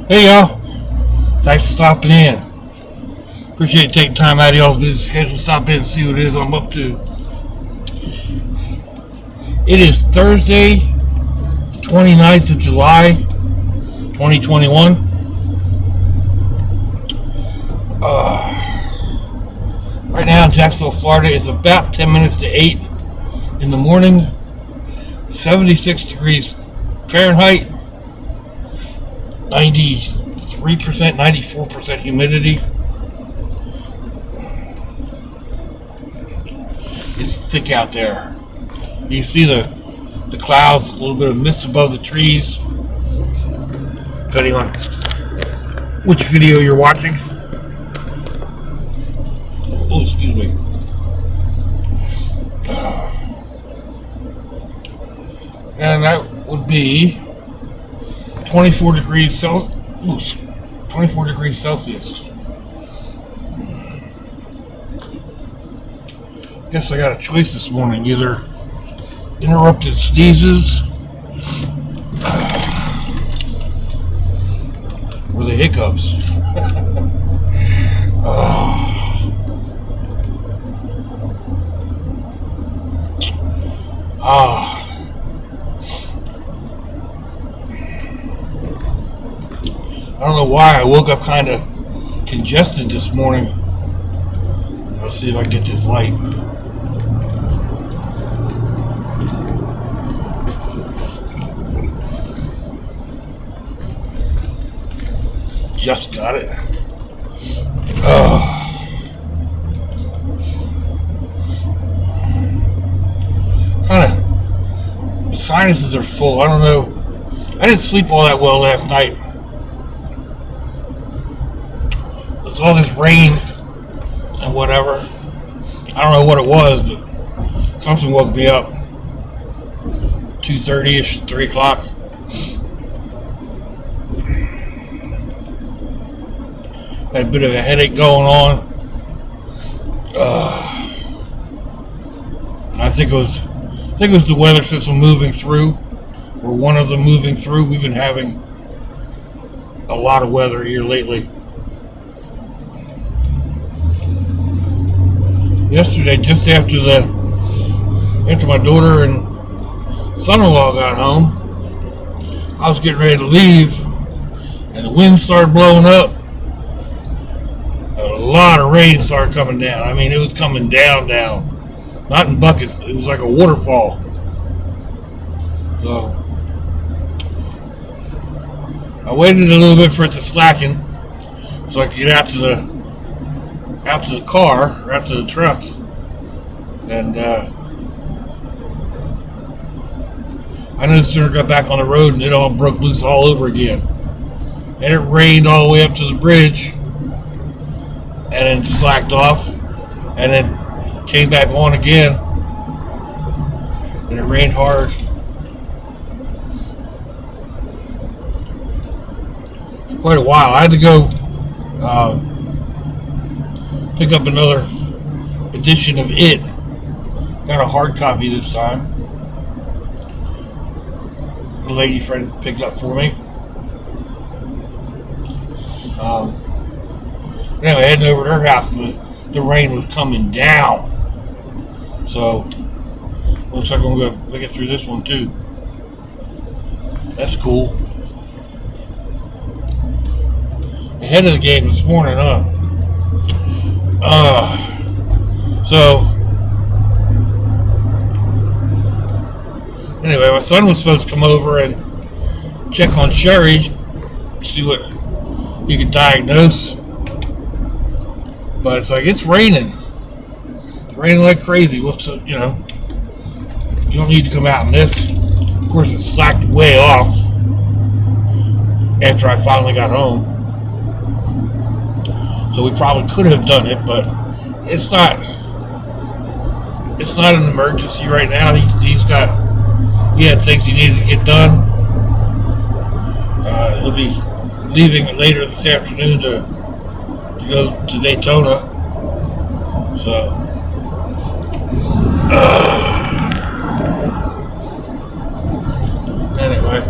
Hey y'all, thanks for stopping in. Appreciate you taking time out of y'all's busy schedule to stop in and see what it is I'm up to. It is Thursday, 29th of July, 2021. Right now in Jacksonville, Florida, it's about 10 minutes to 8 in the morning, 76 degrees Fahrenheit, 93%, 94% humidity. It's thick out there. You see the clouds, a little bit of mist above the trees, depending on which video you're watching. Oh, excuse me. And that would be 24 degrees Celsius. Guess I got a choice this morning. Either interrupted sneezes or the hiccups. I don't know why I woke up kind of congested this morning. Let's see if I can get this light. Just got it. Kind of sinuses are full. I don't know. I didn't sleep all that well last night. With all this rain and whatever. I don't know what it was, but something woke me up. 2:30ish, 3 o'clock. Had a bit of a headache going on. I think it was the weather system moving through, or one of them moving through. We've been having a lot of weather here lately. Yesterday, just after my daughter and son-in-law got home, I was getting ready to leave, and the wind started blowing up. A lot of rain started coming down. I mean, it was coming down. Not in buckets. It was like a waterfall. So I waited a little bit for it to slacken, so I could get out to the car, or out to the truck, and I no sooner got back on the road and it all broke loose all over again. And it rained all the way up to the bridge, and then slacked off, and then came back on again, and it rained hard. For quite a while. I had to go pick up another edition of It. Got a hard copy this time. A lady friend picked up for me. Anyway, heading over to her house, and the rain was coming down. So, looks like I'm going to make it through this one too. That's cool. Ahead of the game this morning, huh? So, anyway, my son was supposed to come over and check on Sherry, see what he could diagnose. But it's like, it's raining. It's raining like crazy. You don't need to come out in this. Of course, it slacked way off after I finally got home. So we probably could have done it, but it's not an emergency right now. He had things he needed to get done. He'll be leaving later this afternoon to go to Daytona. So anyway,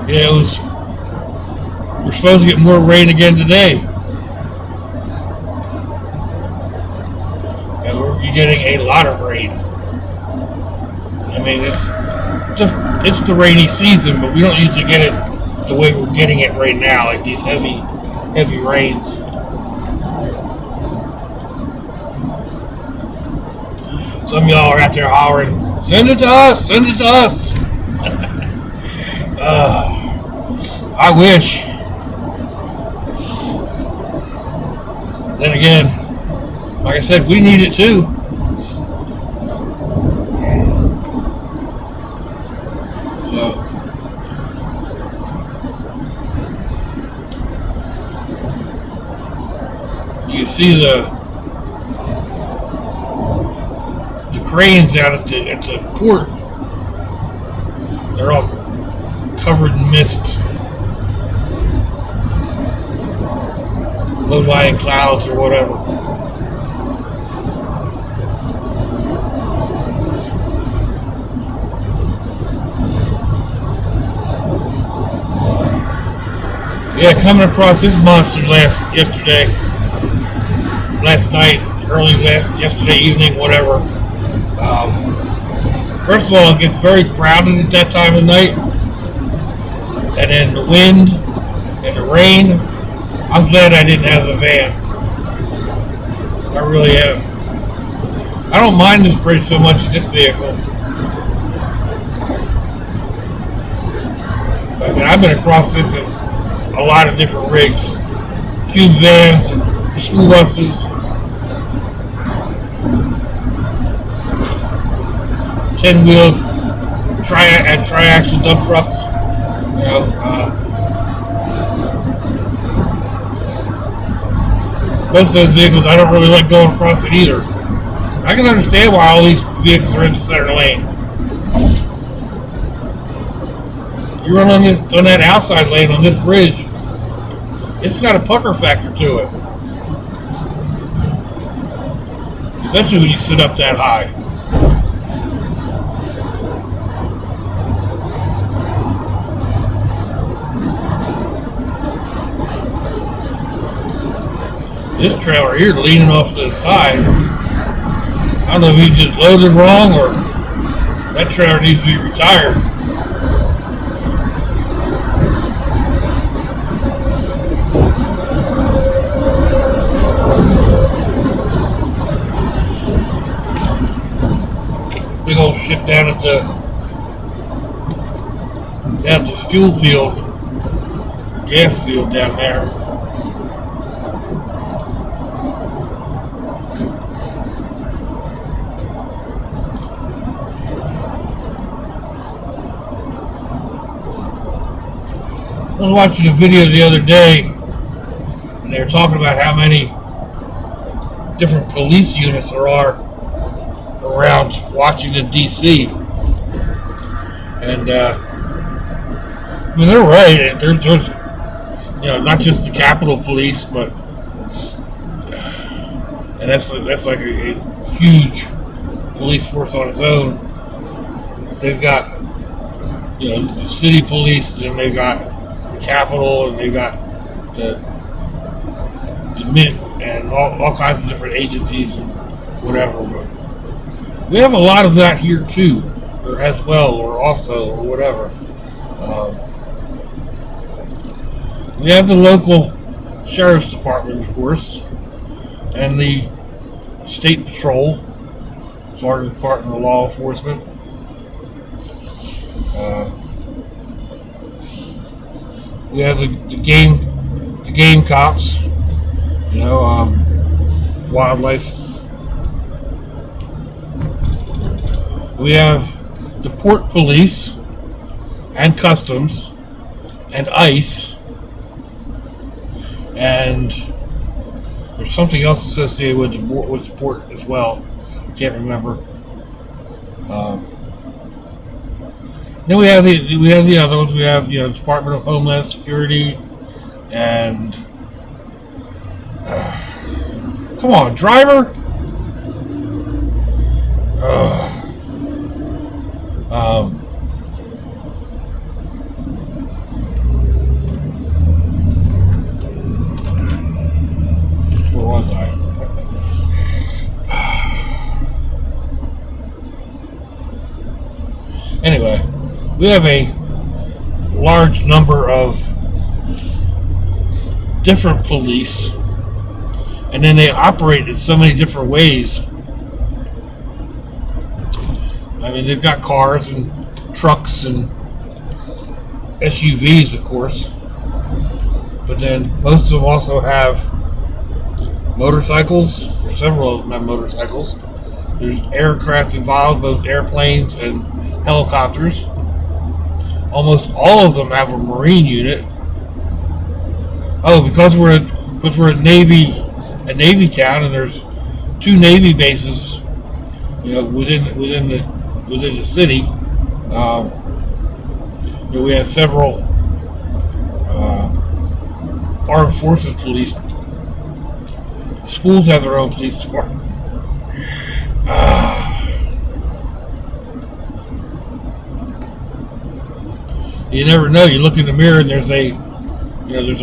Yeah, it was. We're supposed to get more rain again today, and we're getting a lot of rain. I mean, it's the rainy season, but we don't usually get it the way we're getting it right now, like these heavy rains. Some of y'all are out there hollering, "Send it to us! Send it to us!" I wish. Then again, like I said, we need it too. So, you see the cranes out at the port. They're all covered in mist, low-lying clouds or whatever. Yeah, coming across this monster last night, yesterday evening, whatever. First of all, it gets very crowded at that time of night, and then the wind and the rain. I'm glad I didn't have the van. I really am. I don't mind this bridge so much in this vehicle. I mean, I've been across this in a lot of different rigs. Cube vans and school buses. 10-wheel tri-axle dump trucks. You know, most of those vehicles, I don't really like going across it either. I can understand why all these vehicles are in the center lane. You run on that outside lane on this bridge, it's got a pucker factor to it. Especially when you sit up that high. This trailer here leaning off to the side. I don't know if he just loaded wrong or that trailer needs to be retired. Big old ship down at the fuel field, gas field down there. I was watching a video the other day, and they were talking about how many different police units there are around Washington, D.C. And, I mean, they're right. There's, not just the Capitol Police, but, and that's like a huge police force on its own. They've got, the city police, and they've got the Capitol, and they've got the Mint, and all kinds of different agencies and whatever. But we have a lot of that here too, or as well, or also, or whatever. We have the local sheriff's department, of course, and the state patrol, Florida Department of Law Enforcement. We have the game cops, wildlife. We have the port police and customs and ICE, and there's something else associated with the port as well. Can't remember. Then we have the other ones. We have Department of Homeland Security, and come on, driver. we have a large number of different police, and then they operate in so many different ways. I mean, they've got cars and trucks and SUVs, of course, but then most of them also have motorcycles, or several of them have motorcycles. There's aircraft involved, both airplanes and helicopters. Almost all of them have a Marine unit. Oh, because we're a Navy town, and there's 2 Navy bases, within the city. We have several armed forces police. Schools have their own police department. You never know. You look in the mirror and there's a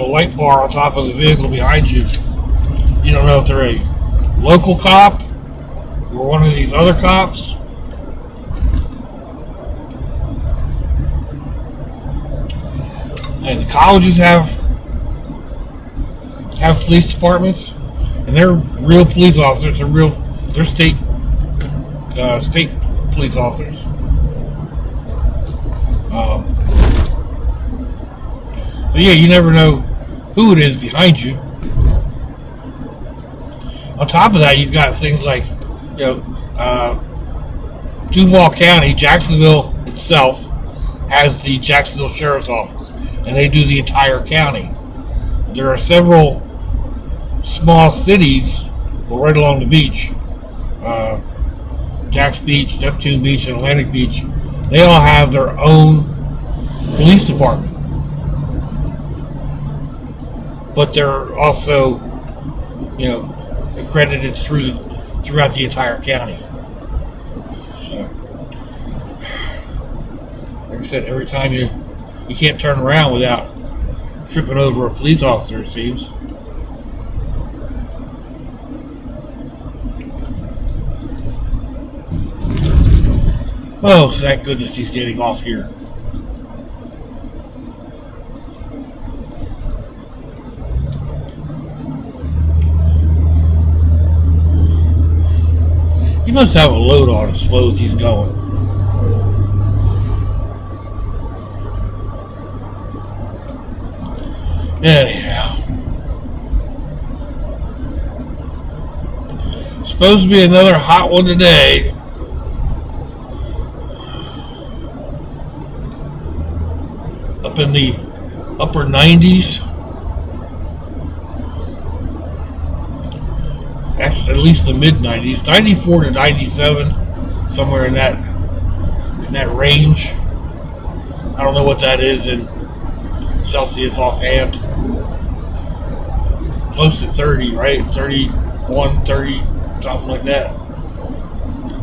light bar on top of the vehicle behind you. You don't know if they're a local cop or one of these other cops. And the colleges have police departments, and they're real police officers. They're state police officers. But yeah, you never know who it is behind you. On top of that, you've got things like, Duval County, Jacksonville itself, has the Jacksonville Sheriff's Office, and they do the entire county. There are several small cities right along the beach, Jax Beach, Neptune Beach, and Atlantic Beach. They all have their own police department, but they're also, accredited throughout the entire county. So, like I said, every time you can't turn around without tripping over a police officer, it seems. Oh, thank goodness he's getting off here. He must have a load on as slow as he's going. Anyhow. Supposed to be another hot one today. Up in the upper 90s. Actually, at least the mid 90s, 94 to 97, somewhere in that range. I don't know what that is in Celsius offhand. Close to 30, right? 31, 30, something like that.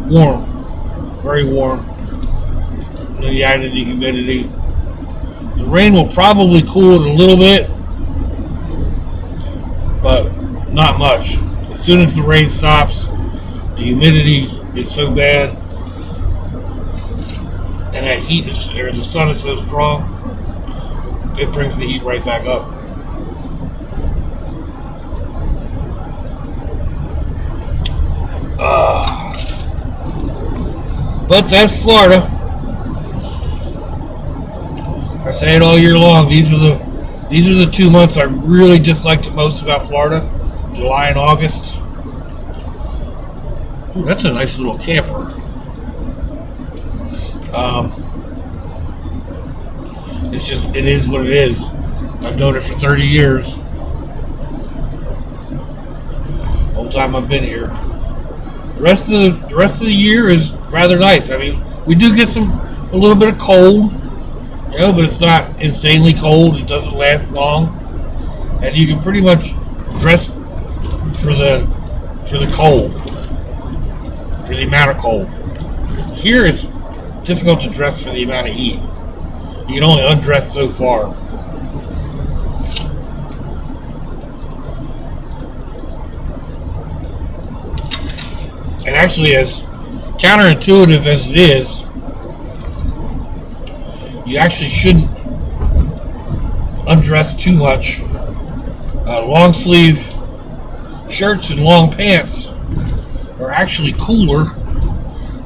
Warm, very warm. And then the added humidity. The rain will probably cool it a little bit, but not much. As soon as the rain stops, the humidity is so bad, and that heat the sun is so strong, it brings the heat right back up. But that's Florida. I say it all year long. These are the 2 months I really dislike the most about Florida. July and August. Ooh, that's a nice little camper. It is what it is. I've known it for 30 years. Whole time I've been here. The rest of the year is rather nice. I mean, we do get a little bit of cold, but it's not insanely cold. It doesn't last long, and you can pretty much dress for the cold, for the amount of cold. Here it's difficult to dress for the amount of heat. You can only undress so far. And actually, as counterintuitive as it is, you actually shouldn't undress too much. Long sleeve shirts and long pants are actually cooler,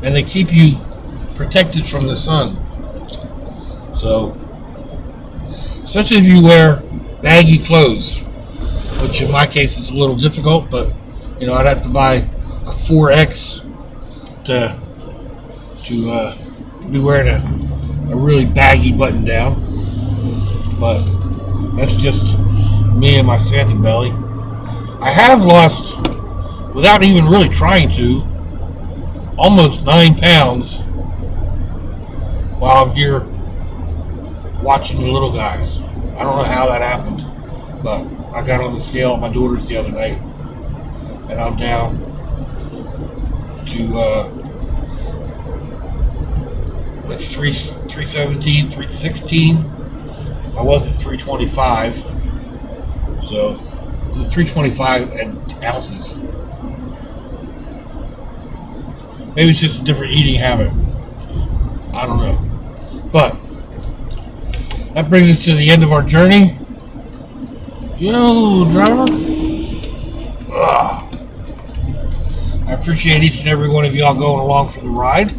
and they keep you protected from the sun. So, especially if you wear baggy clothes, which in my case is a little difficult, but I'd have to buy a 4X to be wearing a really baggy button down. But that's just me and my Santa belly. I have lost, without even really trying to, almost 9 pounds while I'm here watching the little guys. I don't know how that happened, but I got on the scale at my daughter's the other night, and I'm down to it's 317, 316. I was at 325, so it was 325 ounces. Maybe it's just a different eating habit. I don't know. But that brings us to the end of our journey. Yo, driver. I appreciate each and every one of y'all going along for the ride.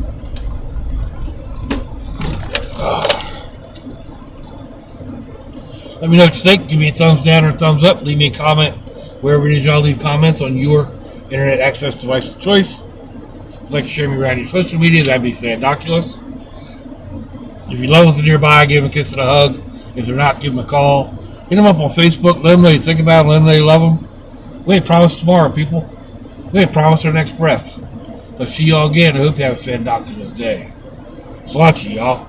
Let me know what you think. Give me a thumbs down or a thumbs up. Leave me a comment wherever it is y'all leave comments on your internet access device of choice. If you'd like to share me around your social media, that'd be fandoculous. If you love us nearby, give them a kiss and a hug. If they're not, give them a call. Hit them up on Facebook. Let them know you think about them. Let them know you love them. We ain't promised tomorrow, people. We ain't promised our next breath. But see y'all again. I hope you have a fandoculous day. Slouchy, y'all.